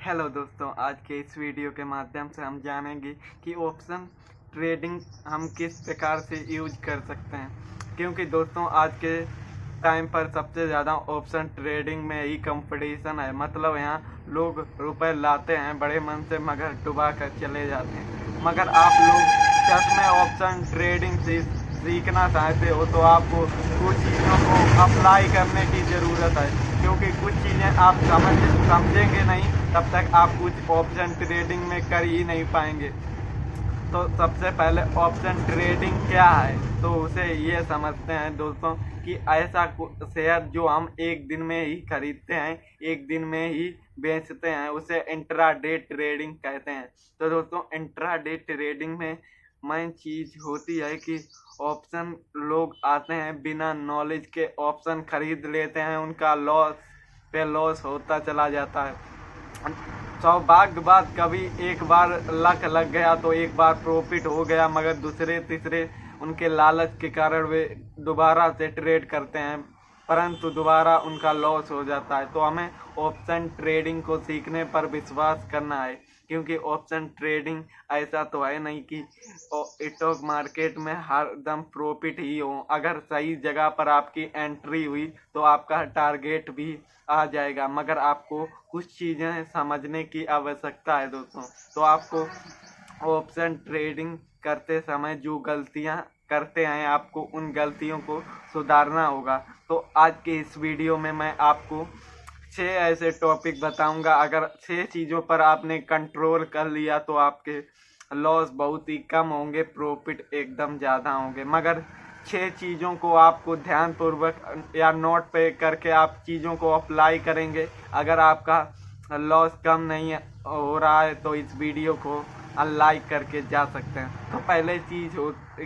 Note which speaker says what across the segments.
Speaker 1: Hello दोस्तों, आज के इस वीडियो के माध्यम से हम जानेंगे कि ऑप्शन ट्रेडिंग हम किस प्रकार से यूज कर सकते हैं। क्योंकि दोस्तों आज के टाइम पर सबसे ज़्यादा ऑप्शन ट्रेडिंग में ही कंपटीशन है। मतलब यहाँ लोग रुपए लाते हैं बड़े मन से मगर डुबा कर चले जाते हैं। मगर आप लोग सच में ऑप्शन ट्रेडिंग सीखना चाहते हो तो आपको कुछ चीज़ों को अप्लाई करने की ज़रूरत है। क्योंकि कुछ चीज़ें आप समझेंगे नहीं तब तक आप कुछ ऑप्शन ट्रेडिंग में कर ही नहीं पाएंगे। तो सबसे पहले ऑप्शन ट्रेडिंग क्या है तो उसे ये समझते हैं दोस्तों कि ऐसा शेयर जो हम एक दिन में ही खरीदते हैं, एक दिन में ही बेचते हैं, उसे इंट्राडे ट्रेडिंग कहते हैं। तो दोस्तों इंट्राडे ट्रेडिंग में मेन चीज होती है कि ऑप्शन लोग आते हैं बिना नॉलेज के ऑप्शन खरीद लेते हैं, उनका लॉस पे लॉस होता चला जाता है। सौभाग्य बात कभी एक बार लक लग गया तो एक बार प्रॉफिट हो गया, मगर दूसरे तीसरे उनके लालच के कारण वे दोबारा से ट्रेड करते हैं परंतु दोबारा उनका लॉस हो जाता है। तो हमें ऑप्शन ट्रेडिंग को सीखने पर विश्वास करना है। क्योंकि ऑप्शन ट्रेडिंग ऐसा तो है नहीं कि स्टॉक मार्केट में हर दम प्रॉफिट ही हो। अगर सही जगह पर आपकी एंट्री हुई तो आपका टारगेट भी आ जाएगा, मगर आपको कुछ चीज़ें समझने की आवश्यकता है दोस्तों। तो आपको ऑप्शन ट्रेडिंग करते समय जो गलतियां करते हैं आपको उन गलतियों को सुधारना होगा। तो आज के इस वीडियो में मैं आपको 6 ऐसे टॉपिक बताऊंगा। अगर 6 चीज़ों पर आपने कंट्रोल कर लिया तो आपके लॉस बहुत ही कम होंगे, प्रॉफिट एकदम ज़्यादा होंगे। मगर 6 चीज़ों को आपको ध्यानपूर्वक या नोट पे करके आप चीज़ों को अप्लाई करेंगे। अगर आपका लॉस कम नहीं हो रहा है तो इस वीडियो को अनलाइक करके जा सकते हैं। तो पहले चीज़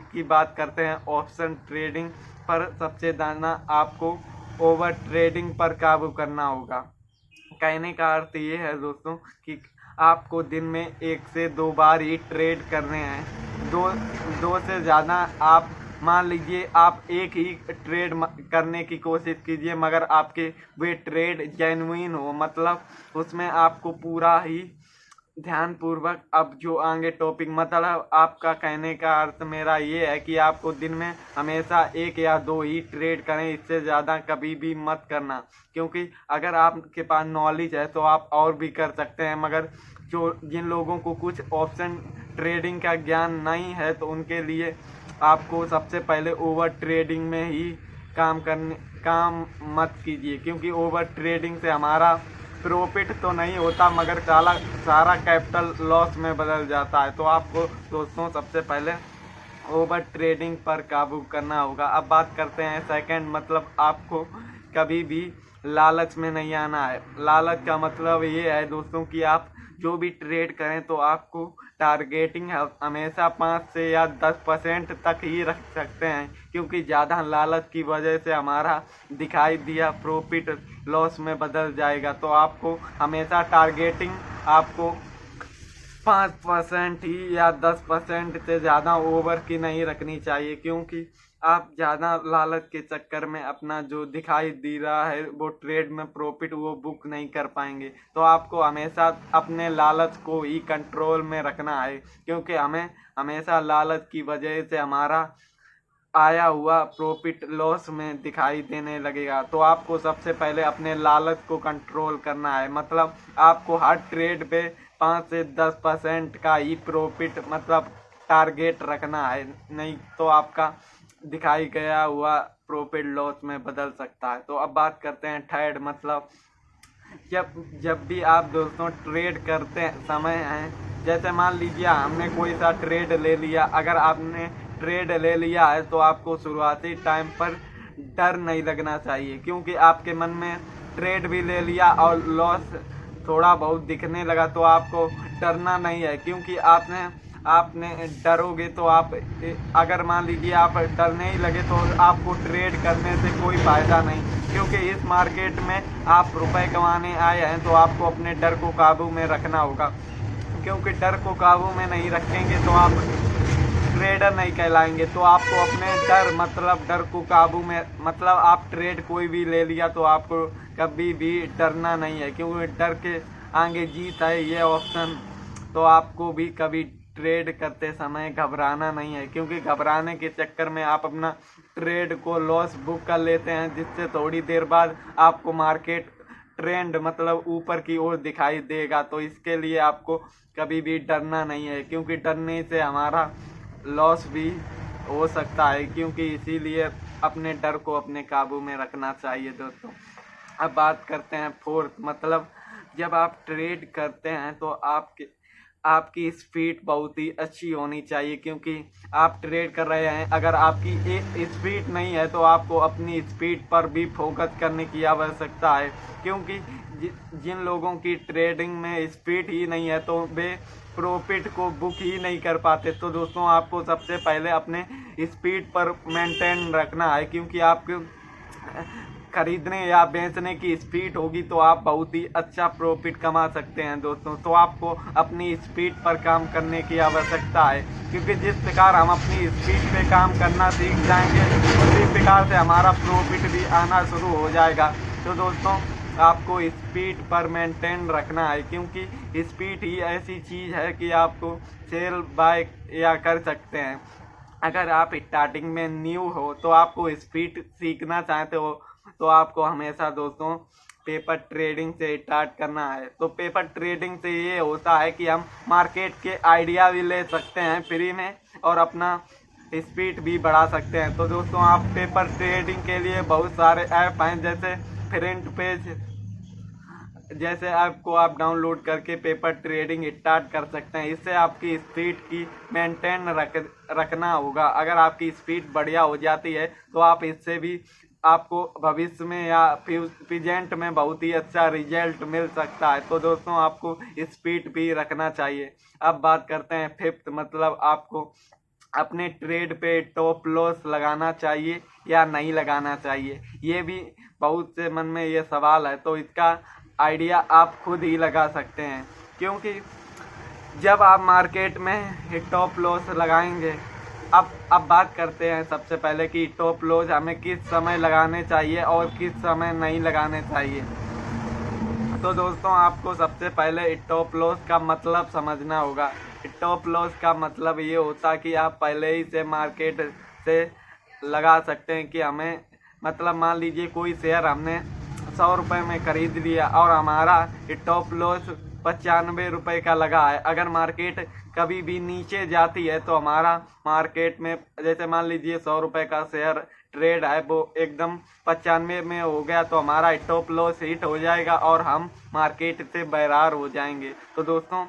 Speaker 1: की बात करते हैं ऑप्शन ट्रेडिंग पर। सबसे ज़्यादा आपको ओवर ट्रेडिंग पर काबू करना होगा। कहने का अर्थ ये है दोस्तों कि आपको दिन में 1 से 2 बार ही ट्रेड करने हैं। दो से ज़्यादा आप मान लीजिए आप एक ही ट्रेड करने की कोशिश कीजिए, मगर आपके वे ट्रेड जेन्युइन हो, मतलब उसमें आपको पूरा ही ध्यानपूर्वक। अब जो आगे टॉपिक, मतलब आपका कहने का अर्थ मेरा ये है कि आपको दिन में हमेशा 1 या 2 ही ट्रेड करें, इससे ज़्यादा कभी भी मत करना। क्योंकि अगर आपके पास नॉलेज है तो आप और भी कर सकते हैं, मगर जिन लोगों को कुछ ऑप्शन ट्रेडिंग का ज्ञान नहीं है तो उनके लिए आपको सबसे पहले ओवर ट्रेडिंग में ही काम मत कीजिए। क्योंकि ओवर ट्रेडिंग से हमारा प्रॉफिट तो नहीं होता मगर सारा कैपिटल लॉस में बदल जाता है। तो आपको दोस्तों सबसे पहले ओवर ट्रेडिंग पर काबू करना होगा। अब बात करते हैं सेकंड, मतलब आपको कभी भी लालच में नहीं आना है। लालच का मतलब ये है दोस्तों कि आप जो भी ट्रेड करें तो आपको टारगेटिंग हमेशा 5 से या 10% तक ही रख सकते हैं। क्योंकि ज़्यादा लालच की वजह से हमारा दिखाई दिया प्रॉफिट लॉस में बदल जाएगा। तो आपको हमेशा टारगेटिंग आपको 5% ही या 10% से ज़्यादा ओवर की नहीं रखनी चाहिए। क्योंकि आप ज़्यादा लालच के चक्कर में अपना जो दिखाई दे रहा है वो ट्रेड में प्रॉफिट वो बुक नहीं कर पाएंगे। तो आपको हमेशा अपने लालच को ही कंट्रोल में रखना है। क्योंकि हमें हमेशा लालच की वजह से हमारा आया हुआ प्रॉफिट लॉस में दिखाई देने लगेगा। तो आपको सबसे पहले अपने लालच को कंट्रोल करना है। मतलब आपको हर ट्रेड पे 5 से 10% का ही प्रॉफिट मतलब टारगेट रखना है, नहीं तो आपका दिखाई गया हुआ प्रॉफिट लॉस में बदल सकता है। तो अब बात करते हैं थर्ड, मतलब जब भी आप दोस्तों ट्रेड करते समय हैं, जैसे मान लीजिए हमने कोई सा ट्रेड ले लिया। अगर आपने ट्रेड ले लिया है तो आपको शुरुआती टाइम पर डर नहीं लगना चाहिए। क्योंकि आपके मन में ट्रेड भी ले लिया और लॉस थोड़ा बहुत दिखने लगा तो आपको डरना नहीं है। क्योंकि आपने डरोगे तो आप, अगर मान लीजिए आप डरने ही लगे तो आपको ट्रेड करने से कोई फ़ायदा नहीं। क्योंकि इस मार्केट में आप रुपए कमाने आए हैं तो आपको अपने डर को काबू में रखना होगा। क्योंकि डर को काबू में नहीं रखेंगे तो आप ट्रेडर नहीं कहलाएंगे। तो आपको अपने डर को काबू में, मतलब आप ट्रेड कोई भी ले लिया तो आपको कभी भी डरना नहीं है। क्योंकि डर के आगे जीत है ये ऑप्शन। तो आपको भी कभी ट्रेड करते समय घबराना नहीं है, क्योंकि घबराने के चक्कर में आप अपना ट्रेड को लॉस बुक कर लेते हैं, जिससे थोड़ी देर बाद आपको मार्केट ट्रेंड मतलब ऊपर की ओर दिखाई देगा। तो इसके लिए आपको कभी भी डरना नहीं है, क्योंकि डरने से हमारा लॉस भी हो सकता है, क्योंकि इसीलिए अपने डर को अपने काबू में रखना चाहिए दोस्तों। अब बात करते हैं फोर्थ, मतलब जब आप ट्रेड करते हैं तो आपकी स्पीड बहुत ही अच्छी होनी चाहिए, क्योंकि आप ट्रेड कर रहे हैं। अगर आपकी एक स्पीड नहीं है तो आपको अपनी स्पीड पर भी फोकस करने की आवश्यकता है, क्योंकि जिन लोगों की ट्रेडिंग में स्पीड ही नहीं है तो वे प्रॉफिट को बुक ही नहीं कर पाते। तो दोस्तों आपको सबसे पहले अपने स्पीड पर मेंटेन रखना है, क्योंकि आपको खरीदने या बेचने की स्पीड होगी तो आप बहुत ही अच्छा प्रॉफिट कमा सकते हैं दोस्तों। तो आपको अपनी स्पीड पर काम करने की आवश्यकता है, क्योंकि जिस प्रकार हम अपनी स्पीड पे काम करना सीख जाएंगे उसी प्रकार से हमारा प्रॉफिट भी आना शुरू हो जाएगा। तो दोस्तों आपको स्पीड पर मेंटेन रखना है, क्योंकि स्पीड ही ऐसी चीज़ है कि आपको सेल बाय या कर सकते हैं। अगर आप स्टार्टिंग में न्यू हो तो आपको स्पीड सीखना चाहते हो तो आपको हमेशा दोस्तों पेपर ट्रेडिंग से स्टार्ट करना है। तो पेपर ट्रेडिंग से ये होता है कि हम मार्केट के आइडिया भी ले सकते हैं फ्री में और अपना स्पीड भी बढ़ा सकते हैं। तो दोस्तों आप पेपर ट्रेडिंग के लिए बहुत सारे ऐप हैं, जैसे फ्रंट पेज जैसे ऐप को आप डाउनलोड करके पेपर ट्रेडिंग स्टार्ट कर सकते हैं। इससे आपकी स्पीड की मेंटेन रखना होगा। अगर आपकी स्पीड बढ़िया हो जाती है तो आप इससे भी आपको भविष्य में या प्रेजेंट में बहुत ही अच्छा रिजल्ट मिल सकता है। तो दोस्तों आपको स्पीड भी रखना चाहिए। अब बात करते हैं फिफ्थ, मतलब आपको अपने ट्रेड पे टॉप लॉस लगाना चाहिए या नहीं लगाना चाहिए। ये भी बहुत से मन में ये सवाल है, तो इसका आइडिया आप खुद ही लगा सकते हैं, क्योंकि जब आप मार्केट में टॉप लॉस लगाएंगे। अब बात करते हैं सबसे पहले कि टॉप लॉस हमें किस समय लगाने चाहिए और किस समय नहीं लगाने चाहिए। तो दोस्तों आपको सबसे पहले टॉप लॉस का मतलब समझना होगा। टॉप लॉस का मतलब ये होता है कि आप पहले ही से मार्केट से लगा सकते हैं कि हमें, मतलब मान लीजिए कोई शेयर हमने 100 रुपये में खरीद लिया और हमारा टॉप लॉस 95 रुपये का लगा है। अगर मार्केट कभी भी नीचे जाती है तो हमारा मार्केट में, जैसे मान लीजिए 100 रुपये का शेयर ट्रेड है, वो एकदम 95 में हो गया तो हमारा टॉप लॉस हिट हो जाएगा और हम मार्केट से बहिरार हो जाएंगे। तो दोस्तों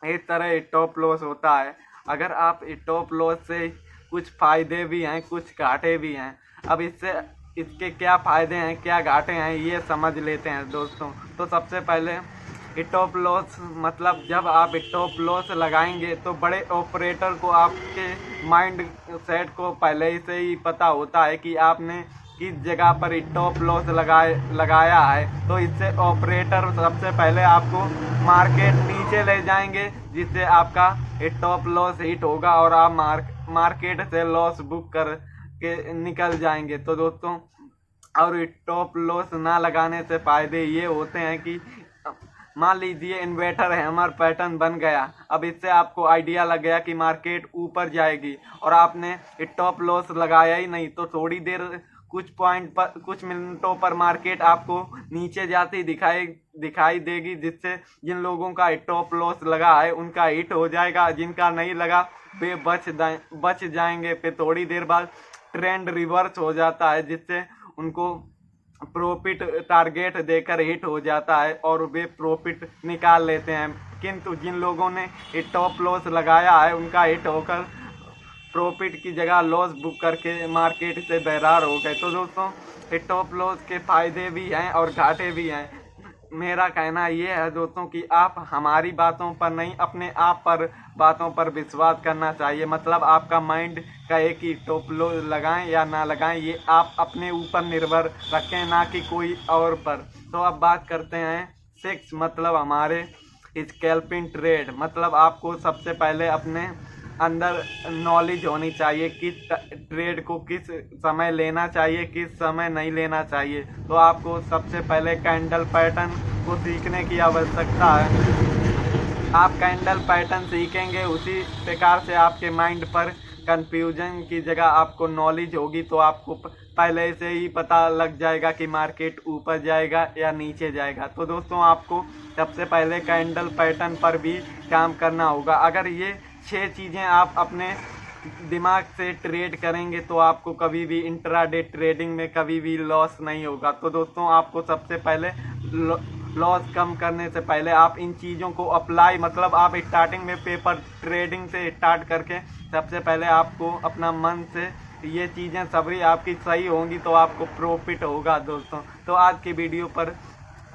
Speaker 1: इस तरह टॉप लॉस होता है। अगर आप टॉप लॉस से कुछ फ़ायदे भी हैं कुछ घाटे भी हैं। अब इसके क्या फ़ायदे हैं क्या घाटे हैं ये समझ लेते हैं दोस्तों। तो सबसे पहले स्टॉप लॉस, मतलब जब आप स्टॉप लॉस लगाएंगे तो बड़े ऑपरेटर को आपके माइंड सेट को पहले से ही पता होता है कि आपने किस जगह पर स्टॉप लॉस लगाया है। तो इससे ऑपरेटर सबसे पहले आपको मार्केट नीचे ले जाएंगे, जिससे आपका स्टॉप लॉस हिट होगा और आप मार्केट से लॉस बुक कर के निकल जाएंगे। तो दोस्तों और स्टॉप लॉस ना लगाने से फ़ायदे ये होते हैं कि मान लीजिए इन्वर्टर है, हमारा पैटर्न बन गया। अब इससे आपको आइडिया लग गया कि मार्केट ऊपर जाएगी और आपने स्टॉप लॉस लगाया ही नहीं, तो थोड़ी देर कुछ मिनटों पर मार्केट आपको नीचे जाती दिखाई देगी, जिससे जिन लोगों का स्टॉप लॉस लगा है उनका हिट हो जाएगा, जिनका नहीं लगा वे बच जाएंगे। फिर थोड़ी देर बाद ट्रेंड रिवर्स हो जाता है, जिससे उनको प्रॉफिट टारगेट देकर हिट हो जाता है और वे प्रॉफिट निकाल लेते हैं। किंतु जिन लोगों ने स्टॉप लॉस लगाया है उनका हिट होकर प्रॉफिट की जगह लॉस बुक करके मार्केट से बहिरार हो गए। तो दोस्तों स्टॉप लॉस के फ़ायदे भी हैं और घाटे भी हैं। मेरा कहना ये है दोस्तों कि आप हमारी बातों पर नहीं, अपने आप पर बातों पर विश्वास करना चाहिए। मतलब आपका माइंड कहे कि स्टॉप लॉस लगाएं या ना लगाएं, ये आप अपने ऊपर निर्भर रखें, ना कि कोई और पर। तो अब बात करते हैं 6, मतलब हमारे स्कैल्पिंग ट्रेड। मतलब आपको सबसे पहले अपने अंदर नॉलेज होनी चाहिए कि ट्रेड को किस समय लेना चाहिए किस समय नहीं लेना चाहिए। तो आपको सबसे पहले कैंडल पैटर्न आपको सीखने की आवश्यकता है। आप कैंडल पैटर्न सीखेंगे, उसी प्रकार से आपके माइंड पर कंफ्यूजन की जगह आपको नॉलेज होगी, तो आपको पहले से ही पता लग जाएगा कि मार्केट ऊपर जाएगा या नीचे जाएगा। तो दोस्तों आपको सबसे पहले कैंडल पैटर्न पर भी काम करना होगा। अगर ये 6 चीज़ें आप अपने दिमाग से ट्रेड करेंगे तो आपको कभी भी इंट्राडे ट्रेडिंग में कभी भी लॉस नहीं होगा। तो दोस्तों आपको सबसे पहले लॉस कम करने से पहले आप इन चीज़ों को अप्लाई, मतलब आप स्टार्टिंग में पेपर ट्रेडिंग से स्टार्ट करके सबसे पहले आपको अपना मन से ये चीज़ें सभी आपकी सही होंगी तो आपको प्रॉफिट होगा दोस्तों। तो आज की वीडियो पर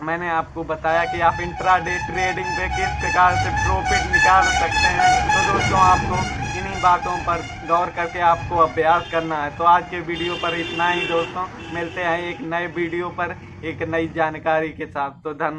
Speaker 1: मैंने आपको बताया कि आप इंट्राडे ट्रेडिंग पे किस प्रकार से प्रॉफिट निकाल सकते हैं। तो दोस्तों आपको इन्हीं बातों पर गौर करके आपको अभ्यास करना है। तो आज के वीडियो पर इतना ही दोस्तों, मिलते हैं एक नए वीडियो पर एक नई जानकारी के साथ। तो धन्यवाद।